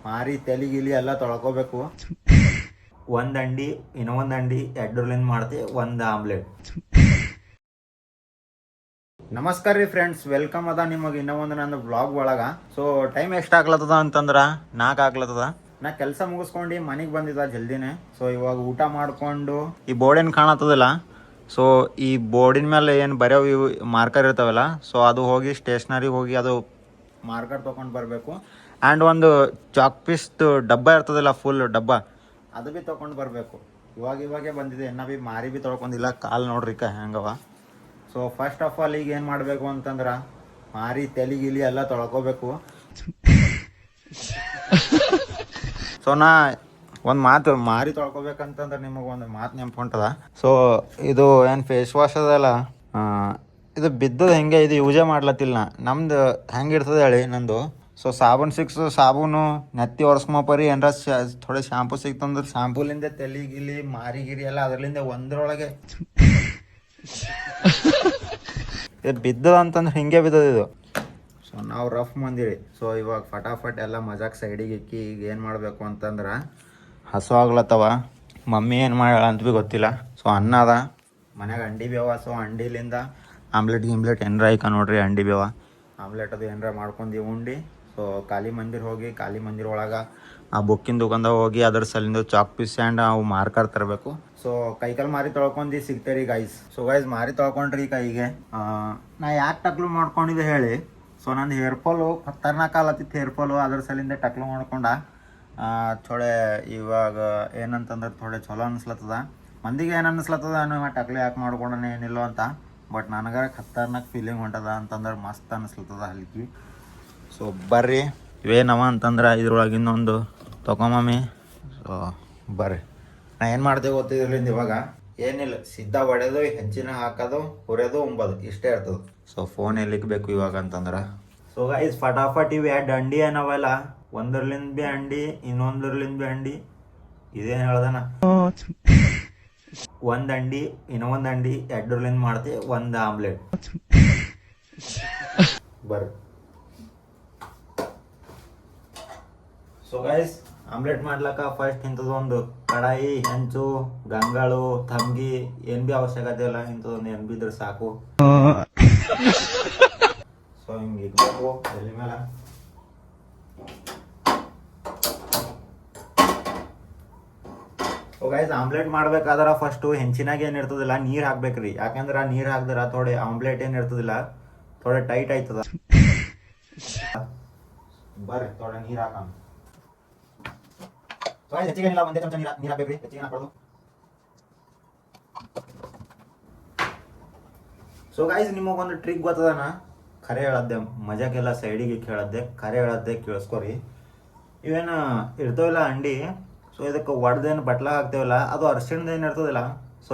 ಮಾರಿ ತಲೆ ಗಿಲಿ ಎಲ್ಲ ತೊಳ್ಕೊಬೇಕು. ಒಂದು ಅಂಡಿ ಇನ್ನೊಂದು ಅಂಡಿ ಎರಡರಲ್ಲಿಂದ ಮಾಡ್ತೀವಿ ಒಂದು ಆಮ್ಲೆಟ್. ನಮಸ್ಕಾರ ರೀ ಫ್ರೆಂಡ್ಸ್, ವೆಲ್ಕಮ್ ಅದ ನಿಮಗೆ ಇನ್ನೂ ಒಂದು ನನ್ನ ಬ್ಲಾಗ್ ಒಳಗೆ. ಸೊ ಟೈಮ್ ಎಷ್ಟು ಆಗ್ಲತ್ತದ ಅಂತಂದ್ರೆ 4 ಆಗ್ಲತ್ತದ. ನಾ ಕೆಲಸ ಮುಗಿಸ್ಕೊಂಡು ಮನೆಗೆ ಬಂದಿದ್ದ ಜಲ್ದಿನೇ. ಸೊ ಇವಾಗ ಊಟ ಮಾಡಿಕೊಂಡು ಈ ಬೋರ್ಡ್ ಏನು ಕಾಣತ್ತದಿಲ್ಲ, ಸೊ ಈ ಬೋರ್ಡಿನ ಮೇಲೆ ಏನು ಬರೆಯೋ ಇವು ಮಾರ್ಕರ್ ಇರ್ತಾವಲ್ಲ, ಸೊ ಅದು ಹೋಗಿ ಸ್ಟೇಷ್ನರಿಗೆ ಹೋಗಿ ಅದು ಮಾರ್ಕರ್ ತೊಗೊಂಡು ಬರಬೇಕು. ಆ್ಯಂಡ್ ಒಂದು ಚಾಕ್ ಪೀಸ್ದು ಡಬ್ಬ ಇರ್ತದಿಲ್ಲ, ಫುಲ್ ಡಬ್ಬ, ಅದು ಭೀ ತೊಗೊಂಡು ಬರಬೇಕು. ಇವಾಗೇ ಬಂದಿದೆ, ಇನ್ನೂ ಭೀ ಮಾರಿ ಭೀ ತೊಳ್ಕೊಂಡಿಲ್ಲ. ಕಾಲು ನೋಡ್ರಿ ಹೆಂಗವ. ಸೊ ಫಸ್ಟ್ ಆಫ್ ಆಲ್ ಈಗ ಏನು ಮಾಡಬೇಕು ಅಂತಂದ್ರೆ ಮಾರಿ ತಲೆ ಗಿಲಿ ಎಲ್ಲ ತೊಳ್ಕೊಬೇಕು. ಸೊ ನಾ ಒಂದು ಮಾತು ಮಾರಿ ತೊಳ್ಕೊಬೇಕಂತಂದ್ರೆ ನಿಮಗೆ ಒಂದು ಮಾತು ನೆನ್ಪುಂಟದ. ಸೊ ಇದು ಏನು ಫೇಸ್ ವಾಶ್ ಅದಲ್ಲ, ಇದು ಬಿದ್ದದ ಹೆಂಗೆ, ಇದು ಯೂಸೇ ಮಾಡ್ಲತ್ತಿಲ್ಲ ನಮ್ದು ಹೆಂಗೆ ಇರ್ತದೆ ಹೇಳಿ ನಂದು. ಸೊ ಸಾಬೂನು ನೆತ್ತಿ ಒರೆಸ್ಕೊಂಬರಿ, ಏನಾರ ಥೋಡೆ ಶಾಂಪು ಸಿಕ್ತಂದ್ರೆ ಶಾಂಪೂಲಿಂದ ತಲೆ ಗಿಲಿ ಮಾರಿ ಗಿರಿ ಎಲ್ಲ ಅದರಲ್ಲಿಂದ ಒಂದ್ರೊಳಗೆ ಇದು ಬಿದ್ದದ ಅಂತಂದ್ರೆ ಹಿಂಗೆ ಬಿದ್ದದ ಇದು. ಸೊ ನಾವು ರಫ್ ಮಂದಿರಿ. ಸೊ ಇವಾಗ ಫಟಾಫಟ್ ಎಲ್ಲ ಮಜಾಕ್ ಸೈಡಿಗೆ ಇಕ್ಕಿ ಈಗ ಏನು ಮಾಡಬೇಕು ಅಂತಂದ್ರೆ ಹಸು ಆಗ್ಲತ್ತವ. ಮಮ್ಮಿ ಏನು ಮಾಡ್ಯಾಳ ಅಂತ ಭೀ ಗೊತ್ತಿಲ್ಲ. ಸೊ ಅನ್ನ ಅದ ಮನ್ಯಾಗ, ಅಂಡಿ ಬೇವ. ಸೊ ಅಂಡಿಲಿಂದ ಆಮ್ಲೆಟ್ ಏನರ ಐಕ ನೋಡ್ರಿ, ಅಂಡಿ ಬೇವ ಆಮ್ಲೆಟ್ ಅದು ಏನರ ಮಾಡ್ಕೊಂಡು ಉಂಡು ಸೊ ಕಾಲಿ ಮಂದಿರ ಹೋಗಿ, ಕಾಲಿ ಮಂದಿರ ಒಳಗೆ ಆ ಬುಕ್ಕಿನ ದುಕಾನ್ದಾಗ ಹೋಗಿ ಅದ್ರ ಸಲಿಂದ ಚಾಕ್ ಪೀಸ್ ಆ್ಯಂಡ್ ಅವು ಮಾರ್ಕರ್ ತರಬೇಕು. ಸೊ ಕೈಕಾಲು ಮಾರಿ ತೊಳ್ಕೊಂಡು ಸಿಗ್ತೇರಿ ಗೈಸ್. ಸೊ ಗೈಸ್ ಮಾರಿ ತೊಳ್ಕೊಂಡ್ರಿ ಕೈಗೆ. ನಾ ಯಾಕೆ ಟಕ್ಲು ಮಾಡ್ಕೊಂಡಿದ್ದೆ ಹೇಳಿ. ಸೊ ನಂದು ಹೇರ್ಫಾಲು ಖತರ್ನಾಕ್ ಆಲತ್ತಿತ್ತು. ಹೇರ್ಫಾಲು ಅದ್ರ ಸಲಿಂದ ಟಕ್ಲು ಮಾಡ್ಕೊಂಡ ಥೋಡೆ ಇವಾಗ ಏನಂತಂದ್ರೆ ಥೋಡೆ ಚಲೋ ಅನಿಸ್ಲತ್ತದ. ಮಂದಿಗೆ ಏನು ಅನ್ನಿಸ್ಲತ್ತದ ನಾನು ಟಕ್ಲಿ ಯಾಕೆ ಮಾಡ್ಕೊಂಡೇ ಏನಿಲ್ಲ ಅಂತ. ಬಟ್ ನನಗಾರ ಖತರ್ನಾಕ್ ಫೀಲಿಂಗ್ ಹೊಂಟದ ಅಂತಂದ್ರೆ ಮಸ್ತ್ ಅನ್ನಿಸ್ಲತ್ತದ ಹಲ್ಕಿ. ಸೊ ಬರ್ರಿ ಇವೇನವ ಅಂತಂದ್ರೆ ಇದ್ರೊಳಗೆ ಇನ್ನೊಂದು ತೊಗೊಂಬಮ್ಮಿ. ಸೊ ಬರ್ರಿ ನಾ ಏನು ಮಾಡ್ತೇವೆ ಗೊತ್ತಿದ್ರಲಿಂದ ಇವಾಗ ಏನಿಲ್ಲ, ಸಿದ್ಧ ಹೊಡೆದು ಹೆಂಚಿನ ಹಾಕೋದು, ಹುರಿಯೋದು, ಉಂಬೋದು ಇಷ್ಟೇ ಇರ್ತದೆ. ಸೊ ಫೋನ್ ಎಲ್ಲಿಕ್ಬೇಕು ಇವಾಗ ಅಂತಂದ್ರೆ. ಸೊ ಗೈಸ್ ಫಟಾಫಟ್ ಇವು ಎರಡು ಅಂಡಿ ಏನವಲ್ಲ, ಒಂದರ್ಲಿಂದ ಭೀ ಅಂಡಿ ಇನ್ನೊಂದರ್ಲಿಂದ ಭೀ ಅಂಡಿ. ಇದೇನು ಹೇಳ್ದನ, ಒಂದು ಅಂಡಿ ಇನ್ನೊಂದು ಅಂಡಿ ಎರಡರ್ಲಿಂದ ಮಾಡ್ತೀವಿ ಒಂದು ಆಮ್ಲೆಟ್. ಬರ್ರಿ. ಸೊ ಗೈಸ್ ಆಮ್ಲೆಟ್ ಮಾಡ್ಲಕ್ಕ ಫಸ್ಟ್ ಇಂಥದೊಂದು ಕಡಾಯಿ, ಹೆಂಚು, ಗಂಗಾಳು, ತಂಗಿ ಏನು ಭೀ ಅವಶ್ಯಕತೆ ಇಲ್ಲ. ಇಂಥದೊಂದು ಏನು ಭೀ ಇದ್ರೆ ಸಾಕು. ಸೊ ಹಿಂಗೆ ಇಕ್ಬೇಕು ಎಲ್ಲಿ ಮೇಲೆ. ಸೊ ಗೈಸ್ ಆಮ್ಲೆಟ್ ಮಾಡ್ಬೇಕಾದ್ರೆ ಫಸ್ಟು ಹೆಂಚಿನಾಗ ಏನು ಇರ್ತದಿಲ್ಲ ನೀರು ಹಾಕ್ಬೇಕ್ರಿ. ಯಾಕಂದ್ರೆ ಆ ನೀರು ಹಾಕ್ದಾರ ಥೋಡೆ ಆಮ್ಲೆಟ್ ಏನು ಇರ್ತದಿಲ್ಲ ಥೋಡೆ ಟೈಟ್ ಆಯ್ತದ. ಬರ್ರಿ ಥೋಡೆ ನೀರು ಹಾಕೋಣ. ಹೆಚ್ಚಿಗೆ ಏನಿಲ್ಲ, ಒಂದೇ ಚಮಚ ನೀರು ಹಾಕ್ಬೇಕ್ರಿ, ಹೆಚ್ಚಿಗೆ ಹಾಕೋದು. ಸೊ ಗೈಸ್ ನಿಮಗೊಂದು ಟ್ರಿಕ್ ಗೊತ್ತದನ, ಖರೆ ಹೇಳದ್ದೆ, ಮಜಾಕೆಲ್ಲ ಸೈಡಿಗೆ ಹೇಳದ್ದೆ, ಖರೆ ಹೇಳದ್ದೆ ಕೇಳಿಸ್ಕೊರಿ. ಇವೇನು ಇರ್ತಾವಿಲ್ಲ ಅಂಡಿ, ಸೊ ಇದಕ್ಕೆ ಒಡ್ದೇನು ಬಟ್ಲ ಹಾಕ್ತೇವಲ್ಲ, ಅದು ಅರ್ಶಿಣದ ಏನು ಇರ್ತದಿಲ್ಲ, ಸೊ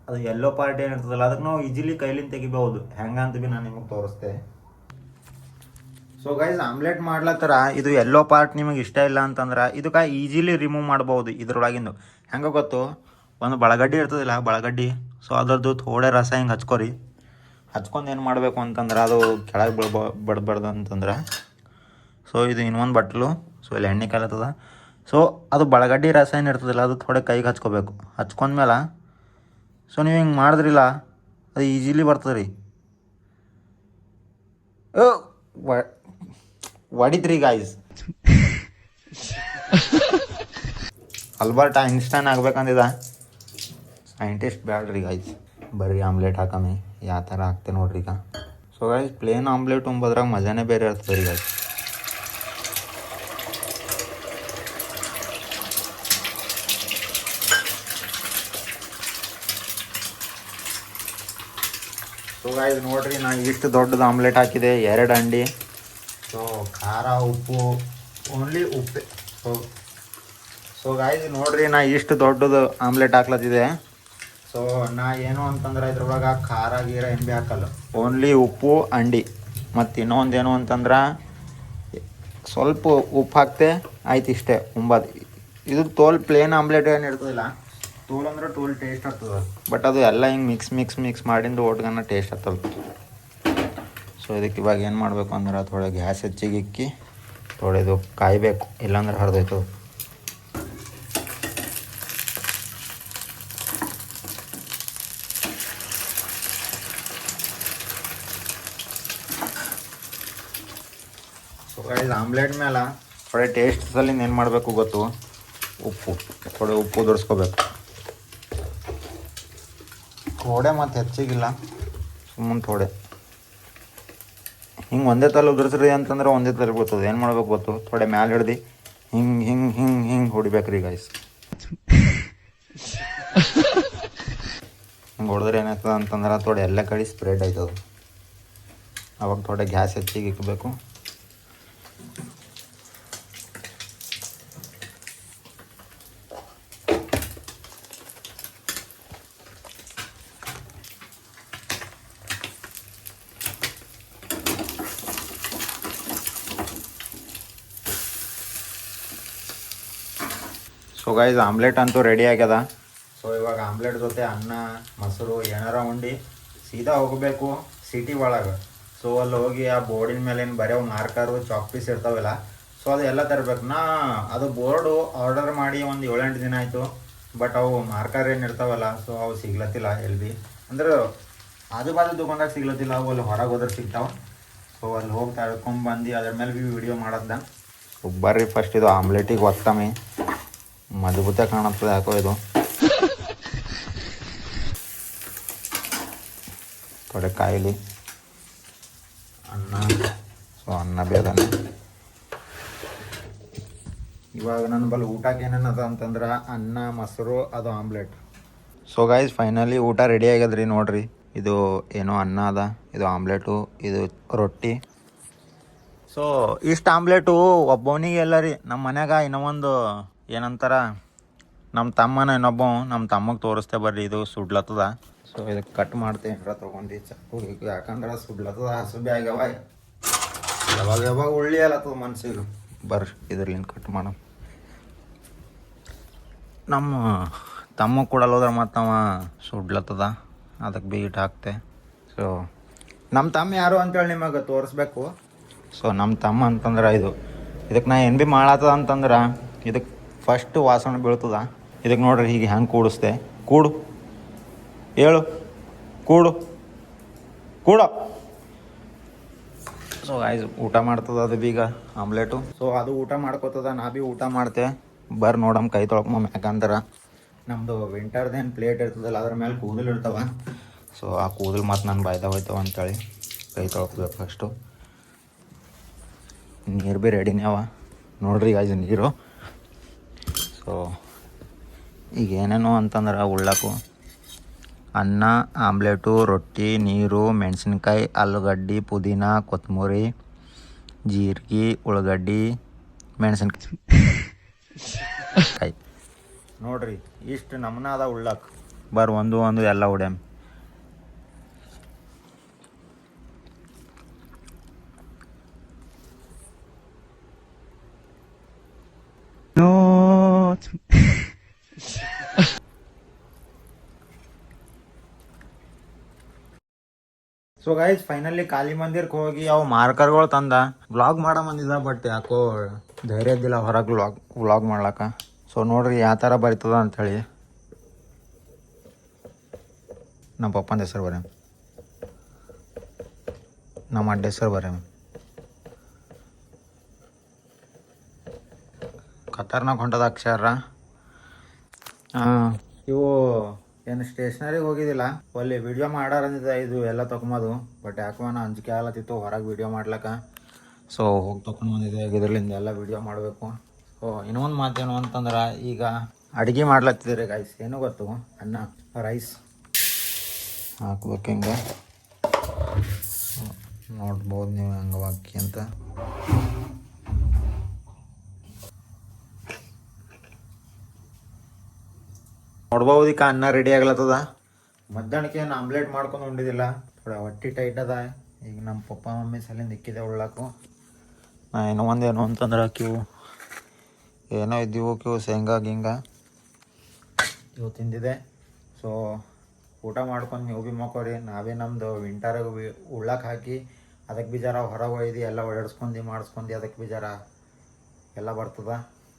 ಅದು ಎಲ್ಲೋ ಪಾರ್ಟ್ ಏನು ಇರ್ತದಲ್ಲ, ಅದಕ್ಕೆ ನಾವು ಈಜಿಲಿ ಕೈಲಿಂದ ತೆಗಿಬಹುದು. ಹೆಂಗಂತ ಭೀ ನಾನು ನಿಮಗೆ ತೋರಿಸ್ತೆ. ಸೊ ಗೈಸ್ ಆಮ್ಲೆಟ್ ಮಾಡ್ಲತ್ತರ ಇದು ಎಲ್ಲೋ ಪಾರ್ಟ್ ನಿಮಗೆ ಇಷ್ಟ ಇಲ್ಲ ಅಂತಂದ್ರೆ ಇದಕ್ಕೆ ಈಜಿಲಿ ರಿಮೂವ್ ಮಾಡ್ಬೋದು ಇದ್ರೊಳಗಿಂದು. ಹೆಂಗೆ ಗೊತ್ತು, ಒಂದು ಬಳಗಡ್ಡಿ ಇರ್ತದಿಲ್ಲ, ಬಳಗಡ್ಡಿ, ಸೊ ಅದರದ್ದು ಥೋಡೆ ರಸ ಹಿಂಗೆ ಹಚ್ಕೊರಿ. ಹಚ್ಕೊಂಡು ಏನು ಮಾಡಬೇಕು ಅಂತಂದ್ರೆ ಅದು ಕೆಳಗೆ ಬಿಡ್ಬಾರ್ದು ಅಂತಂದ್ರೆ. ಸೊ ಇದು ಇನ್ನೊಂದು ಬಟ್ಲು, ಸೊ ಇಲ್ಲಿ ಎಣ್ಣೆ ಕಾಲತ್ತದ. ಸೊ ಅದು ಬಳಗಡ್ಡಿ ರಸ ಏನು ಇರ್ತದಿಲ್ಲ, ಅದು ಥೋಡೆ ಕೈಗೆ ಹಚ್ಕೋಬೇಕು. ಹಚ್ಕೊಂಡ್ಮೇಲೆ ಸೊ ನೀವು ಹಿಂಗೆ ಮಾಡಿದ್ರಿಲ್ಲ, ಅದು ಈಜಿಲಿ ಬರ್ತದೆ ರೀ. ಹೊಡಿತ್ರಿ ಗಾಯ್ಸ್. ಅಲ್ಬರ್ಟ್ ಐನ್ಸ್ಟೈನ್ ಆಗ್ಬೇಕಂದಿದ, ಸೈಂಟಿಸ್ಟ್ ಬ್ಯಾಡ್ರಿ ಗಾಯ್ಸ್. ಬರ್ರಿ ಆಮ್ಲೆಟ್ ಹಾಕಮ್ಮಿ ಯಾವ ಥರ ಹಾಕ್ತೆ ನೋಡ್ರಿ ಈಗ. ಸೊ ಗಾಯ್ಸ್ ಪ್ಲೇನ್ ಆಮ್ಲೆಟ್ ಉಂಬೋದ್ರಾಗ ಮಜಾನೇ ಬೇರೆ ಇರ್ತದೆ ರೀ ಗಾಯ್ಸ್. ಸೊ ಗಾಯ್ಸ್ ನೋಡ್ರಿ, ನಾ ಇಷ್ಟು ದೊಡ್ಡದು ಆಮ್ಲೆಟ್ ಹಾಕಿದೆ, 2 ಅಂಡಿ. ಸೊ ಖಾರ, ಉಪ್ಪು, ಓನ್ಲಿ ಉಪ್ಪೆ. ಸೊ ಗಾಯ್ಸ್ ನೋಡ್ರಿ, ನಾ ಇಷ್ಟು ದೊಡ್ಡದು ಆಮ್ಲೆಟ್ ಹಾಕ್ಲತ್ತಿದೆ. ಸೊ ನಾ ಏನು ಅಂತಂದ್ರೆ ಇದ್ರೊಳಗೆ ಖಾರ ಗೀರ ಏನು ಭೀ ಹಾಕಲ್ಲ, ಓನ್ಲಿ ಉಪ್ಪು, ಅಂಡಿ. ಮತ್ತು ಇನ್ನೊಂದೇನು ಅಂತಂದ್ರೆ ಸ್ವಲ್ಪ ಉಪ್ಪು ಹಾಕ್ತೆ ಆಯ್ತು, ಇಷ್ಟೇ ಉಂಬದು. ಇದು ತೋಲ್ ಪ್ಲೇನ್ ಆಮ್ಲೆಟ್ ಏನು ಇರ್ತದಿಲ್ಲ, ತೋಲ್ ಅಂದ್ರೆ ತೋಲ್ ಟೇಸ್ಟ್ ಆಗ್ತದೆ. ಬಟ್ ಅದು ಎಲ್ಲ ಹಿಂಗೆ ಮಿಕ್ಸ್ ಮಾಡಿಂದು ಒಟ್ಗನ್ನ ಟೇಸ್ಟ್ ಆಗ್ತದೆ. ಸೊ ಇದಕ್ಕೆ ಇವಾಗ ಏನು ಮಾಡಬೇಕು ಅಂದ್ರೆ ಥೋಡೆ ಗ್ಯಾಸ್ ಹೆಚ್ಚಿಗೆ ಇಕ್ಕಿ ತೊಳೆದು ಕಾಯಬೇಕು, ಇಲ್ಲಾಂದ್ರೆ ಹರಿದೋಯ್ತು. ಸೊ ಗೈಸ್ ಆಮ್ಲೆಟ್ ಮೇಲೆ ಥೋಡೆ ಟೇಸ್ಟ್ ಸಲಿಂದ ಏನು ಮಾಡಬೇಕು ಗೊತ್ತು, ಉಪ್ಪು ಥೋಡೆ ಉಪ್ಪು ಉದುರಿಸ್ಕೋಬೇಕು. ಥೋಡೆ ಮತ್ತು ಹೆಚ್ಚಿಗಿಲ್ಲ, ಸುಮ್ಮನೆ ಥೋಡೆ ಹಿಂಗೆ ಒಂದೇ ತಲೆ ಉದುರಿಸ್ರಿ ಅಂತಂದ್ರೆ ಒಂದೇ ತಲೆ ಗೊತ್ತದ. ಏನು ಮಾಡ್ಬೇಕು ಗೊತ್ತು, ಥೋಡೆ ಮ್ಯಾಲೆ ಹಿಡ್ದು ಹಿಂಗೆ ಹಿಂಗೆ ಹಿಂಗೆ ಹಿಂಗೆ ಹೊಡಿಬೇಕ್ರಿ ಗೈಸ್. ಹಿಂಗೆ ಹೊಡೆದ್ರೆ ಏನಾಗ್ತದೆ ಅಂತಂದ್ರೆ ಥೋಡೆ ಎಲ್ಲ ಕಡೆ ಸ್ಪ್ರೆಡ್ ಆಯ್ತದ. ಅವಾಗ ಥೋಡೆ ಗ್ಯಾಸ್ ಹೆಚ್ಚಿಗೆ ಇಕ್ಬೇಕು. ಸೊ ಗೈಸ್ ಆಮ್ಲೆಟ್ ಅಂತೂ ರೆಡಿ ಆಗ್ಯದ. ಸೊ ಇವಾಗ ಆಮ್ಲೆಟ್ ಜೊತೆ ಅನ್ನ ಮೊಸರು ಏನಾರ ಉಂಡು ಸೀದಾ ಹೋಗಬೇಕು ಸಿಟಿ ಒಳಗೆ. ಸೊ ಅಲ್ಲಿ ಹೋಗಿ ಆ ಬೋರ್ಡಿನ ಮೇಲೆ ಏನು ಬರೀ ಮಾರ್ಕರು ಚಾಕ್ ಪೀಸ್ ಇರ್ತಾವಲ್ಲ, ಸೊ ಅದು ಎಲ್ಲ ತರಬೇಕು. ಅದು ಬೋರ್ಡು ಆರ್ಡರ್ ಮಾಡಿ ಒಂದು 7-8 ದಿನ ಆಯಿತು. ಬಟ್ ಅವು ಮಾರ್ಕರ್ ಏನು ಇರ್ತಾವಲ್ಲ, ಸೊ ಅವು ಸಿಗ್ಲತ್ತಿಲ್ಲ ಎಲ್ಲಿ ಭೀ. ಅಂದ್ರೆ ಆಜು ಬಾಜು ದುಕಾನ್ದಾಗ ಸಿಗ್ಲತ್ತಿಲ್ಲ, ಅವು ಅಲ್ಲಿ ಹೊರಗೆ ಹೋದ್ರೆ ಸಿಗ್ತಾವೆ. ಸೊ ಅಲ್ಲಿ ಹೋಗಿ ತಳ್ಕೊಂಬಂದು ಅದ್ರ ಮೇಲೆ ಭೀ ವಿಡಿಯೋ ಮಾಡೋದ. ಬರ್ರಿ ಫಸ್ಟ್ ಇದು ಆಮ್ಲೆಟಿಗೆ ಒತ್ತಮಿ ಮಜಬೂತ ಕಾಣುತ್ತದೆ ಯಾಕೋ ಇದು. ಥೋಡೆ ಕಾಯಿಲಿ ಅನ್ನ. ಸೊ ಅನ್ನ ಬೇದಾನೆ. ಇವಾಗ ನನ್ನ ಬಲ್ಲಿ ಊಟಕ್ಕೆ ಏನೇನದ ಅಂತಂದ್ರೆ ಅನ್ನ ಮೊಸರು ಅದು ಆಮ್ಲೆಟ್. ಸೊ ಗೈಸ್ ಫೈನಲಿ ಊಟ ರೆಡಿ ಆಗ್ಯದ್ರಿ. ನೋಡ್ರಿ ಇದು ಏನೋ ಅನ್ನ ಅದ, ಇದು ಆಮ್ಲೆಟು, ಇದು ರೊಟ್ಟಿ. ಸೊ ಇಷ್ಟು ಆಮ್ಲೆಟು ಒಬ್ಬವನಿಗೆ ಎಲ್ಲ ರೀ. ನಮ್ಮ ಮನ್ಯಾಗ ಇನ್ನೊಂದು ಏನಂತಾರ, ನಮ್ಮ ತಮ್ಮಗೆ ತೋರಿಸ್ತೇ ಬರ್ರಿ. ಇದು ಸುಡ್ಲತ್ತದ. ಸೊ ಇದಕ್ಕೆ ಕಟ್ ಮಾಡ್ತೆ ಏನಾರ ತೊಗೊಂಡು ಚಾಕು, ಯಾಕಂದ್ರೆ ಸುಡ್ಲತ್ತದ. ಹಸುಬಿ ಆಗ್ಯಾವ, ಯಾವಾಗ ಉಳ್ಳಿ ಅಲ್ಲತ್ತದ ಮನ್ಸಿಗೆ. ಬರ್ರಿ ಇದ್ರಲ್ಲಿಂದ ಕಟ್ ಮಾಡ. ನಮ್ಮ ತಮ್ಮ ಕೊಡಲ್ಲೋದ್ರೆ ಮತ್ತು ಅವ ಸುಡ್ಲತ್ತದ, ಅದಕ್ಕೆ ಬೀಟ್ ಹಾಕ್ತೆ. ಸೊ ನಮ್ಮ ತಮ್ಮ ಯಾರು ಅಂತೇಳಿ ನಿಮಗೆ ತೋರಿಸ್ಬೇಕು. ಸೊ ನಮ್ಮ ತಮ್ಮ ಅಂತಂದ್ರೆ ಇದಕ್ಕೆ ನಾ ಏನು ಭೀ ಮಾಡತ್ತದ ಅಂತಂದ್ರೆ ಇದಕ್ಕೆ ಫಸ್ಟ್ ವಾಸನೆ ಬೀಳ್ತದ. ಇದಕ್ಕೆ ನೋಡ್ರಿ ಹೀಗೆ ಹೆಂಗೆ ಕೂಡಿಸ್ದೆ. ಕೂಡು ಹೇಳು, ಕೂಡು ಕೂಡೋ. ಸೊ ಆಯ್ತು ಊಟ ಮಾಡ್ತದ ಅದು ಬೀಗ ಆಮ್ಲೆಟು. ಸೊ ಅದು ಊಟ ಮಾಡ್ಕೋತದ, ನಾ ಭೀ ಊಟ ಮಾಡ್ತೆ. ಬರ್ರಿ ನೋಡಮ್ಮ ಕೈ ತೊಳ್ಕೊಂಬ. ಯಾಕಂದ್ರೆ ನಮ್ಮದು ವಿಂಟರ್ದೇನು ಪ್ಲೇಟ್ ಇರ್ತದಲ್ಲ ಅದ್ರ ಮೇಲೆ ಕೂದಲು ಇರ್ತಾವ. ಸೊ ಆ ಕೂದಲು ಮತ್ತು ನಾನು ಬಾಯ್ದಾಗ ಹೋಯ್ತಾವ ಅಂತೇಳಿ ಕೈ ತೊಳ್ಕೊಬೇಕು ಫಸ್ಟು. ನೀರು ಭೀ ರೆಡಿನೇ ಅವ ನೋಡ್ರಿ ಗಾಯ್ಸ್ ನೀರು. ಸೊ ಈಗ ಏನೇನು ಅಂತಂದ್ರೆ ಉಳ್ಳಾಕು ಅನ್ನ, ಆಮ್ಲೆಟು, ರೊಟ್ಟಿ, ನೀರು, ಮೆಣಸಿನ್ಕಾಯಿ, ಆಲೂಗಡ್ಡೆ, ಪುದೀನ, ಕೊತ್ತಂಬರಿ, ಜೀರಿಗೆ, ಉಳ್ಳಾಗಡ್ಡಿ, ಮೆಣಸಿನ್ಕಾಯಿ ನೋಡ್ರಿ ಇಷ್ಟು ನಮೂನ ಅದ ಉಳ್ಳಾಕ. ಒಂದು ಎಲ್ಲ ಉಡ್ಯಾಮ. ಸೊ ಗೈಸ್ ಫೈನಲಿ ಕಾಲಿ ಮಂದಿರಕ್ಕೆ ಹೋಗಿ ಅವು ಮಾರ್ಕರ್ಗಳು ತಂದ ವ್ಲಾಗ್ ಮಾಡೋ ಮಂದಿದ. ಬಟ್ ಯಾಕೋ ಧೈರ್ಯ ಇದ್ದಿಲ್ಲ ಹೊರಗೆ ವ್ಲಾಗ್ ಮಾಡ್ಲಕ್ಕ. ಸೊ ನೋಡ್ರಿ ಯಾವ ಥರ ಬರ್ತದ ಅಂಥೇಳಿ. ನಮ್ಮ ಪಪ್ಪನ ಹೆಸರು ಬರ, ನಮ್ಮ ಅಡ್ಡ ಹೆಸರು ಬರ. ಖತರ್ನಾಕ್ ಹೊಂಟದ ಅಕ್ಷರ. ಇವು ಏನು ಸ್ಟೇಷನರಿಗೆ ಹೋಗಿದ್ದಿಲ್ಲ, ಅಲ್ಲಿ ವಿಡಿಯೋ ಮಾಡಾರಂದಿದ್ದ ಇದು ಎಲ್ಲ ತೊಗೊಂಬದು. ಬಟ್ ಯಾಕೋ ನಾನು ಅಂಜಿಕೆ ಆಗಲತ್ತಿತ್ತು ಹೊರಗೆ ವಿಡಿಯೋ ಮಾಡ್ಲಕ್ಕ. ಸೊ ಹೋಗಿ ತೊಗೊಂಡು ಬಂದಿದ್ದೆ. ಇದರಲ್ಲಿಂದ ಎಲ್ಲ ವಿಡಿಯೋ ಮಾಡಬೇಕು. ಸೊ ಇನ್ನೊಂದು ಮಾತೇನು ಅಂತಂದ್ರೆ ಈಗ ಅಡುಗೆ ಮಾಡ್ಲತ್ತಿದ್ದೀರಿ ಗೈಸ್. ಏನು ಗೊತ್ತು, ಅನ್ನ ರೈಸ್ ಹಾಕ್ಬೇಕು. ಹಿಂಗೆ ನೋಡ್ಬೋದು ನೀವು ಹಂಗೆ ಹಾಕಿ ಅಂತ. ನೋಡ್ಬೋದು ಈಗ ಅನ್ನ ರೆಡಿ ಆಗ್ಲತ್ತದ. ಮಧ್ಯಾಹ್ನಕ್ಕೆ ಏನು ಆಮ್ಲೆಟ್ ಮಾಡ್ಕೊಂಡು ಉಂಡಿದ್ದಿಲ್ಲ, ಥೋಡೆ ಹೊಟ್ಟೆ ಟೈಟ್ ಅದ. ಈಗ ನಮ್ಮ ಪಪ್ಪ ಮಮ್ಮಿ ಸಲಿಂದ ಇಕ್ಕಿದೆ ಉಳ್ಳಾಕು. ನಾ ಏನೋ ಅಂತಂದ್ರೆ ಏನೋ ಇದ್ದೀವು ಶೇಂಗಾ ಗಿಂಗ ಇವು ತಿಂದಿದೆ. ಸೊ ಊಟ ಮಾಡ್ಕೊಂಡು ನೀವು ಭೀ ಮಕ್ಕೋರಿ. ನಾವೇ ನಮ್ಮದು ವಿಂಟರ್ಗೆ ಉಳ್ಳಾಕ ಹಾಕಿ ಅದಕ್ಕೆ ಬಿ ಜರ ಹೊರಗೆ ಒಯ್ದು ಎಲ್ಲ ಓಡಾಡ್ಸ್ಕೊಂಡು ಮಾಡಿಸ್ಕೊಂಡು ಅದಕ್ಕೆ ಬಿ ಜರ ಎಲ್ಲ ಬರ್ತದ.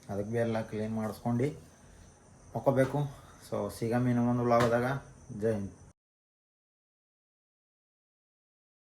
ಅದಕ್ಕೆ ಭೀ ಎಲ್ಲ ಕ್ಲೀನ್ ಮಾಡಿಸ್ಕೊಂಡು ಮಕ್ಕೋಬೇಕು. ಸೊ ಸಿಗಮ್ಮಿ ಇನ್ನೊಂದು ವ್ಲಾಗ್ದಾಗ. ಜೈ ಹಿಂದ್.